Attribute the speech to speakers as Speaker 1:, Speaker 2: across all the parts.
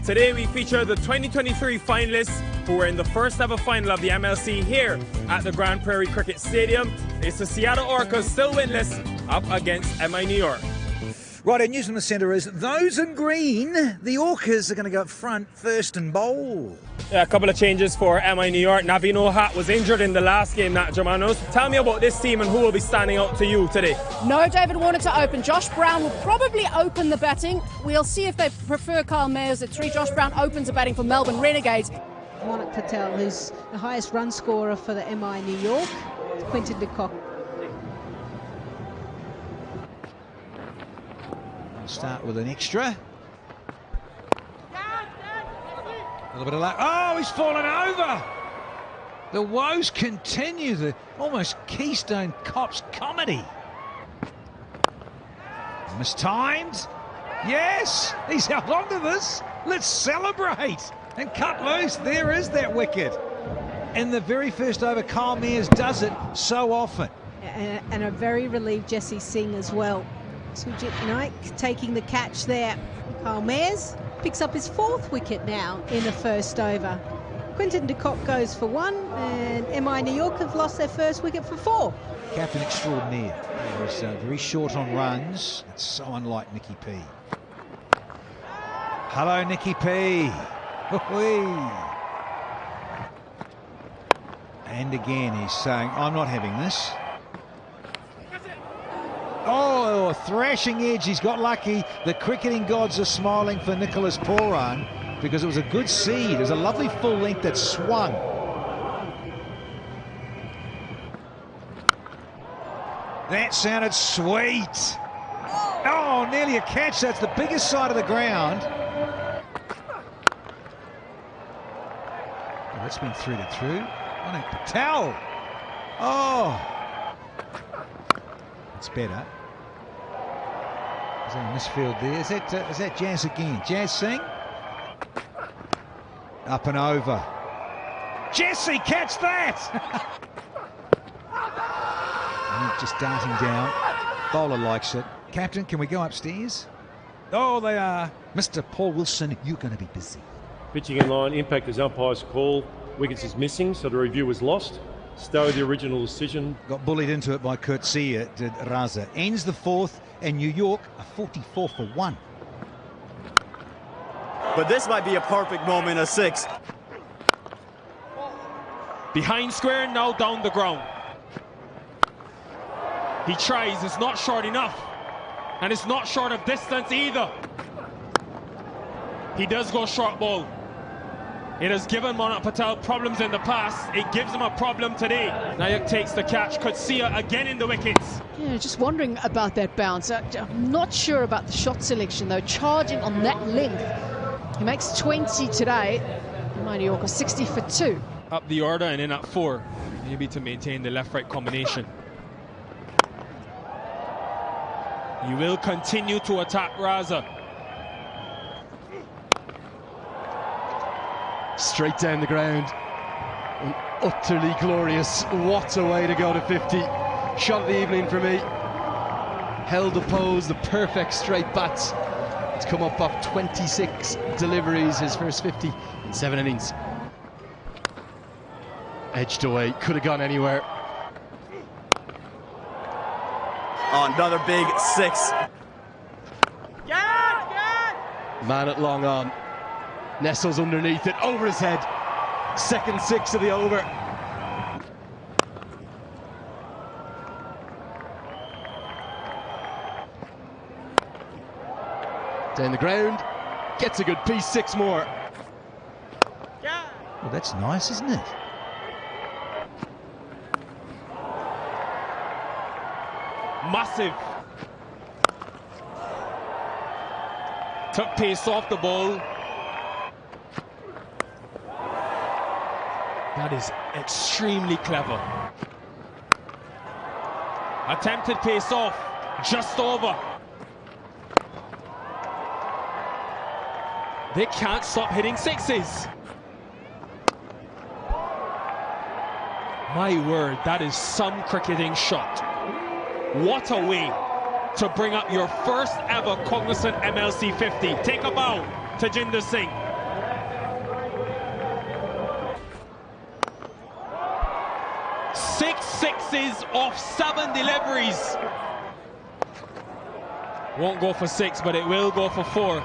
Speaker 1: Today we feature the 2023 finalists who were in the first ever final of the MLC here at the Grand Prairie Cricket Stadium. It's the Seattle Orcas, still winless, up against MI New York.
Speaker 2: Right, our news from the centre is those in green, the Orcas are going to go up front first and bowl.
Speaker 1: Yeah, a couple of changes for MI New York. Naveen Ohat was injured in the last game, Nat Germanos. Tell me about this team and who will be standing out to you today.
Speaker 3: No David Warner to open. Josh Brown will probably open the batting. We'll see if they prefer Kyle Mayers at 3. Josh Brown opens the batting for Melbourne Renegades.
Speaker 4: Monak Patel, who's the highest run scorer for the MI New York. Quinton de Kock.
Speaker 2: Start with an extra. A little bit of luck. Oh, he's fallen over. The woes continue. The almost Keystone Cops comedy. Mistimed. Yes, he's held on to this. Let's celebrate and cut loose. There is that wicket. In the very first over, Kyle Mayers does it so often.
Speaker 4: And a very relieved Jesse Singh as well. Sujit Naik taking the catch there. Kyle Mayers picks up his 4th wicket now in the first over. Quinton de Kock goes for 1, and MI New York have lost their first wicket for 4.
Speaker 2: Captain extraordinaire. He was very short on runs. It's so unlike Nicky P. Hello, Nicky P. And again, he's saying, I'm not having this. Oh, a thrashing edge. He's got lucky. The cricketing gods are smiling for Nicholas Pooran because it was a good seed. It was a lovely full length that swung. That sounded sweet. Oh, nearly a catch. That's the biggest side of the ground. Oh, that's been threaded through. Monak Patel. Oh. It's better. Is that a misfield there? Is that Jazz again? Jazz Singh? Up and over. Jesse, catch that! Just darting down. Bowler likes it. Captain, can we go upstairs? Oh, they are. Mr. Paul Wilson, you're going to be busy.
Speaker 5: Pitching in line, impact as umpire's call. Wickets is missing, so the review was lost. Stowe the original decision.
Speaker 2: Got bullied into it by Coetzee, did Raza. Ends the 4th, and New York are 44 for 1.
Speaker 6: But this might be a perfect moment, a 6.
Speaker 1: Behind square, now down the ground. He tries, it's not short enough. And it's not short of distance either. He does go short ball. It has given Monak Patel problems in the past. It gives him a problem today. Nayak takes the catch. Coetzee again in the wickets.
Speaker 3: Yeah, just wondering about that bounce. I'm not sure about the shot selection, though. Charging on that length. He makes 20 today. MI New York are 60 for 2.
Speaker 1: Up the order and in at 4. Maybe to maintain the left-right combination. You will continue to attack Raza.
Speaker 7: Straight down the ground. An utterly glorious. What a way to go to 50. Shot of the evening for me. Held the pose, the perfect straight bats. It's come up off 26 deliveries, his first 50 in 7 innings. Edged away, could have gone anywhere.
Speaker 6: Oh, another big 6.
Speaker 7: Man at long on. Nestles underneath it, over his head. Second 6 of the over. Down the ground, gets a good piece, 6 more.
Speaker 2: Well, that's nice, isn't it?
Speaker 1: Massive. Took pace off the ball. That is extremely clever. Attempted pace off, just over. They can't stop hitting 6s. My word, that is some cricketing shot. What a way to bring up your first ever Cognizant MLC 50. Take a bow to Jinder Singh. 6 sixes off 7 deliveries. Won't go for 6, but it will go for 4.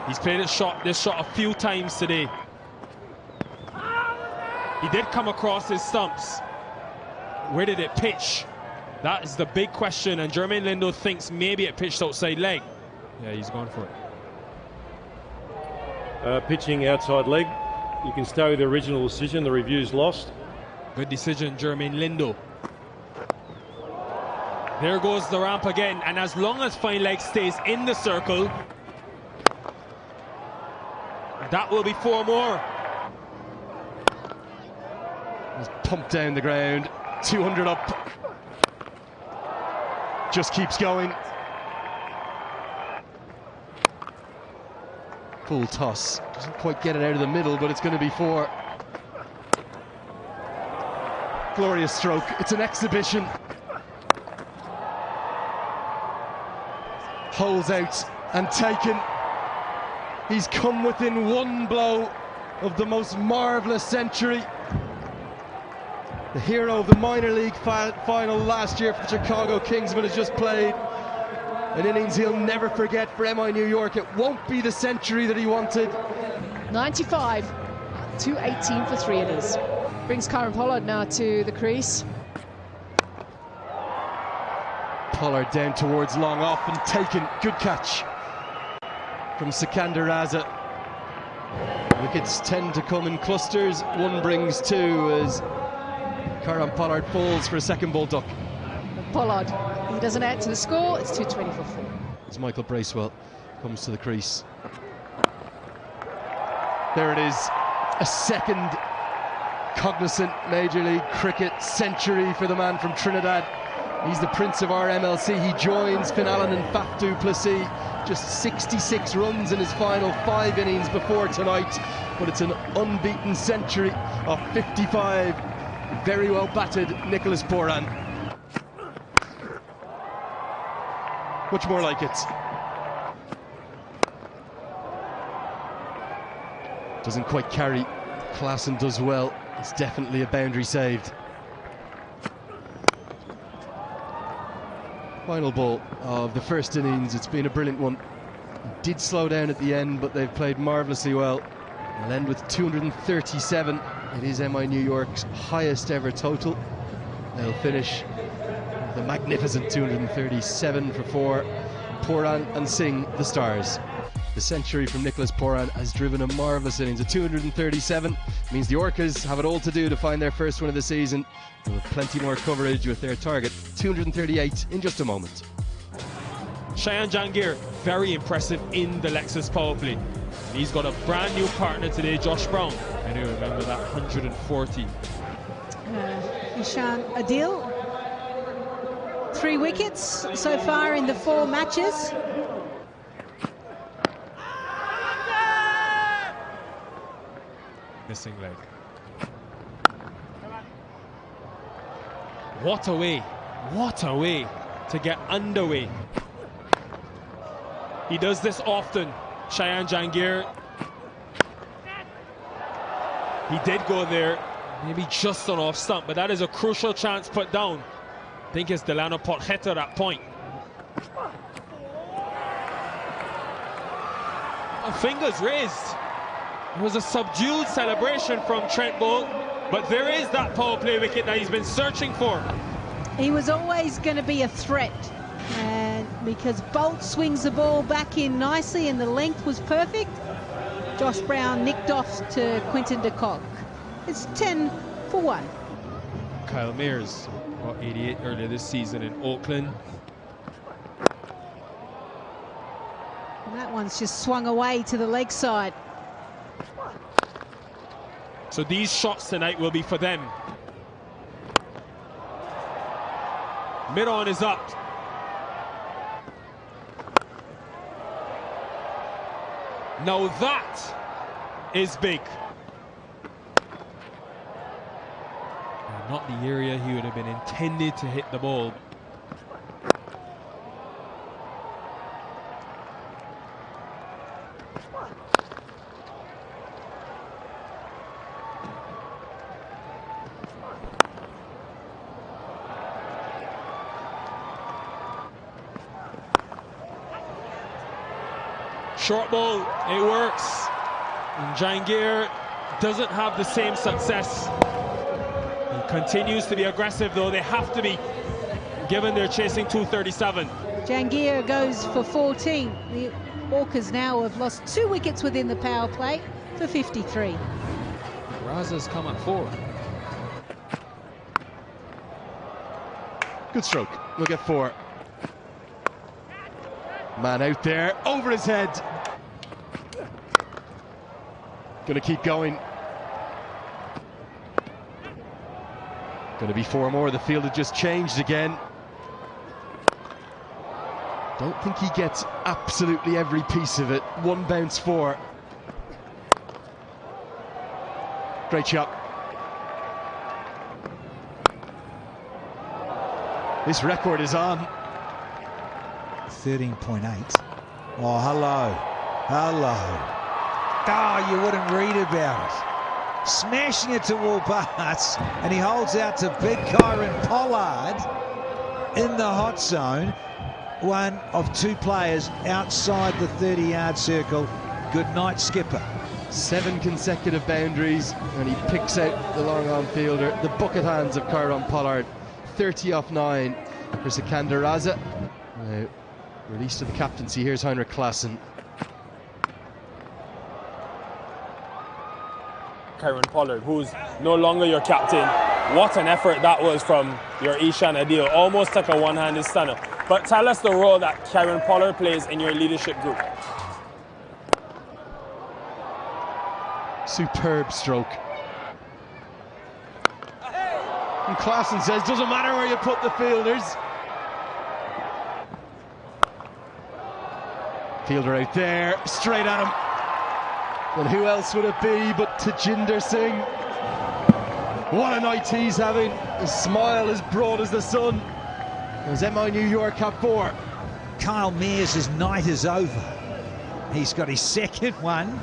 Speaker 1: He's played this shot a few times today. He did come across his stumps. Where did it pitch? That is the big question, and Jermaine Lindo thinks maybe it pitched outside leg. Yeah, he's gone for it.
Speaker 5: Pitching outside leg. You can stay with the original decision. The review's lost.
Speaker 1: Good decision, Jermaine Lindo. There goes the ramp again, and as long as fine leg stays in the circle, that will be 4 more.
Speaker 7: He's pumped down the ground, 200 up. Just keeps going. Full toss. Doesn't quite get it out of the middle, but it's going to be 4. Glorious stroke. It's an exhibition. Holes out and taken. He's come within 1 blow of the most marvellous century. The hero of the minor league final last year for the Chicago Kingsmen has just played an innings he'll never forget for MI New York. It won't be the century that he wanted.
Speaker 3: 95 to 18 for 3 it is. Brings Kieron Pollard now to the crease.
Speaker 7: Pollard down towards long off and taken. Good catch from Sikandar Raza. Wickets tend to come in clusters. 1 brings 2 as Kieron Pollard falls for a second ball duck.
Speaker 3: Pollard, he doesn't add to the score. It's 220 for 4.
Speaker 7: As Michael Bracewell comes to the crease. There it is. A second cognizant Major League Cricket century for the man from Trinidad. He's the prince of our MLC. He joins Finn Allen and Faf du Plessis. Just 66 runs in his final 5 innings before tonight. But it's an unbeaten century of 55. Very well batted Nicholas Pooran. Much more like it. Doesn't quite carry. Klassen does well. It's definitely a boundary saved. Final ball of the first innings. It's been a brilliant one. It did slow down at the end, but they've played marvellously well. They'll end with 237. It is MI New York's highest ever total. They'll finish with a magnificent 237 for 4. Pooran and Singh, the stars. The century from Nicholas Pooran has driven a marvellous innings. A 237 means the Orcas have it all to do to find their first win of the season. And with plenty more coverage with their target, 238 in just a moment.
Speaker 1: Shayan Jangir, very impressive in the Lexus power play. He's got a brand new partner today, Josh Brown. I do remember that 140.
Speaker 4: Ishan Adil, 3 wickets so far in the 4 matches.
Speaker 1: Missing leg. What a way to get underway. He does this often, Shayan Jangir. He did go there, maybe just on off stump, but that is a crucial chance put down. I think it's Delano Porchetta that point. Fingers raised. It was a subdued celebration from Trent Boult, but there is that power play wicket that he's been searching for.
Speaker 4: He was always going to be a threat, and because Boult swings the ball back in nicely and the length was perfect, Josh Brown nicked off to Quinton de Kock. It's 10 for 1.
Speaker 1: Kyle Mayers got 88 earlier this season in Oakland.
Speaker 4: And that one's just swung away to the leg side.
Speaker 1: So these shots tonight will be for them. Mid-on is up. Now that is big. Not the area he would have been intended to hit the ball. short ball, it works. And Jahangir doesn't have the same success. He continues to be aggressive, though they have to be, given they're chasing 237.
Speaker 4: Jahangir goes for 14. The Orcas now have lost 2 wickets within the power play for 53.
Speaker 2: Raza's come up forward.
Speaker 7: Good stroke. We'll get 4. Man out there, over his head. Gonna keep going. Gonna be 4 more. The field had just changed again. Don't think he gets absolutely every piece of it. 1 bounce 4. Great shot. This record is on.
Speaker 2: 13.8. Oh, hello. Oh, you wouldn't read about it. Smashing it to all parts, and he holds out to big Kieron Pollard in the hot zone. One of 2 players outside the 30-yard circle. Good night, skipper.
Speaker 7: 7 consecutive boundaries, and he picks out the long-arm fielder. The bucket hands of Kieron Pollard. 30 off 9 for Sikander Raza. Now, released to the captaincy. Here's Heinrich Klaassen.
Speaker 1: Kieron Pollard, who's no longer your captain. What an effort that was from your Ishan Adil. Almost like a one-handed stunner. But tell us the role that Kieron Pollard plays in your leadership group.
Speaker 7: Superb stroke. And Klaassen says, doesn't matter where you put the fielders. Fielder out there, straight at him. And who else would it be but Tajinder Singh? What a night he's having. A smile as broad as the sun. As MI New York have 4.
Speaker 2: Kyle Mayers' night is over. He's got his second one.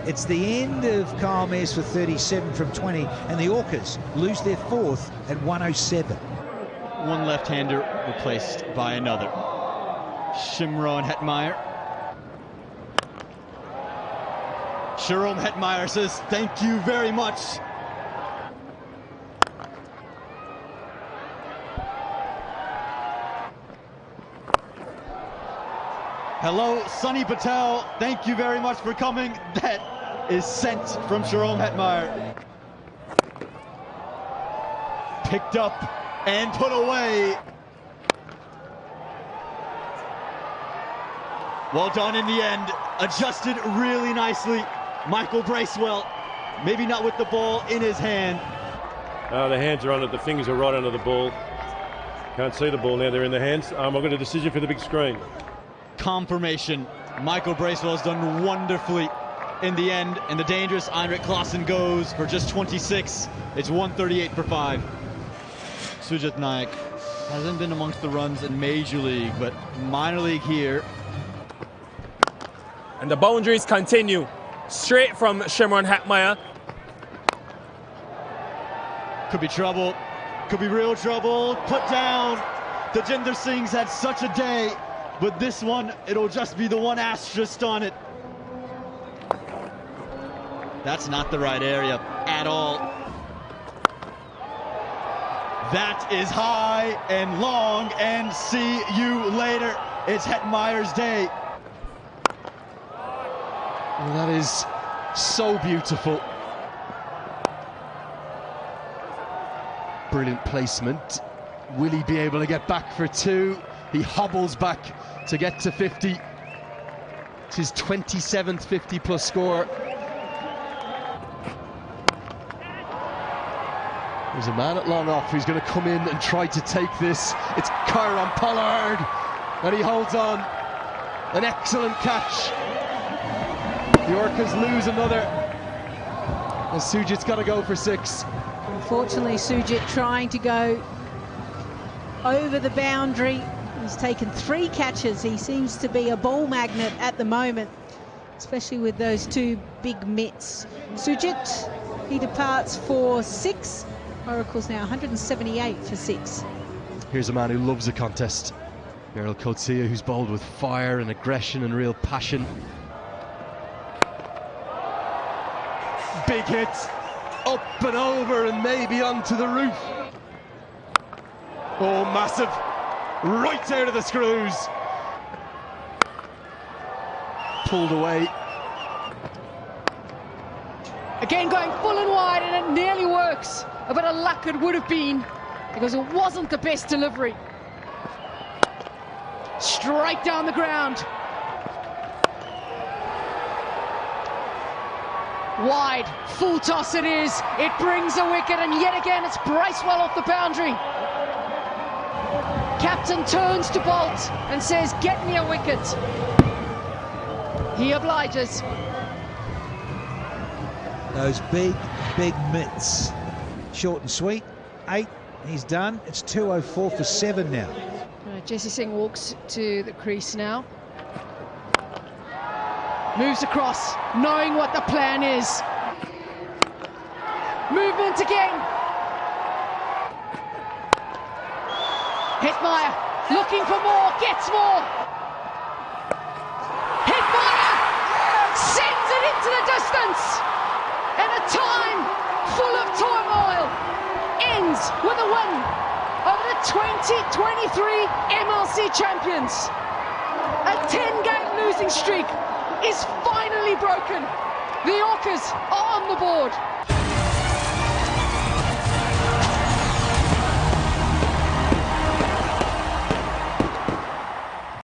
Speaker 2: It's the end of Kyle Mayers for 37 from 20, and the Orcas lose their 4th at 107.
Speaker 8: One left-hander replaced by another. Shimron Hetmyer. Sharon Hetmyer says, thank you very much. Hello, Sunny Patel. Thank you very much for coming. That is sent from Sharon Hetmyer. Picked up and put away. Well done in the end. Adjusted really nicely. Michael Bracewell, maybe not with the ball in his hand.
Speaker 5: The hands are on it, the fingers are right under the ball. Can't see the ball now, they're in the hands. I've got a decision for the big screen.
Speaker 8: Confirmation. Michael Bracewell has done wonderfully in the end, and the dangerous Heinrich Klaassen goes for just 26. It's 138 for 5. Sujit Naik hasn't been amongst the runs in Major League, but minor league here.
Speaker 1: And the boundaries continue. Straight from Shimron Hetmyer.
Speaker 8: Could be trouble. Could be real trouble. Put down. Tajinder Singh's had such a day, but this one, it'll just be the one asterisk on it. That's not the right area at all. That is high and long, and see you later. It's Hetmyer's day.
Speaker 7: Well, that is so beautiful. Brilliant placement. Will he be able to get back for 2? He hobbles back to get to 50. It's his 27th 50-plus score. There's a man at long off who's going to come in and try to take this. It's Kieron Pollard, and he holds on. An excellent catch. The Orcas lose another, and Sujit's got to go for 6.
Speaker 4: Unfortunately, Sujit trying to go over the boundary. He's taken 3 catches. He seems to be a ball magnet at the moment, especially with those 2 big mitts. Sujit, he departs for 6. Oracle's now 178 for 6.
Speaker 7: Here's a man who loves a contest. Meryl Coetzee, who's bowled with fire and aggression and real passion. Big hit, up and over and maybe onto the roof. Oh, massive, right out of the screws. Pulled away.
Speaker 3: Again going full and wide, and it nearly works. A bit of luck it would have been, because it wasn't the best delivery. Straight down the ground. Wide, full toss it is. It brings a wicket, and yet again it's Bracewell off the boundary. Captain turns to Bolt and says, "Get me a wicket." He obliges.
Speaker 2: Those big mitts. Short and sweet. 8, he's done. It's 204 for 7 now.
Speaker 3: Jesse Singh walks to the crease now. Moves across, knowing what the plan is. Movement again. Hetmeyer looking for more, gets more. Hetmeyer sends it into the distance. And a time full of turmoil ends with a win over the 2023 MLC champions. A 10-game losing streak is finally broken. The Orcas are on the board.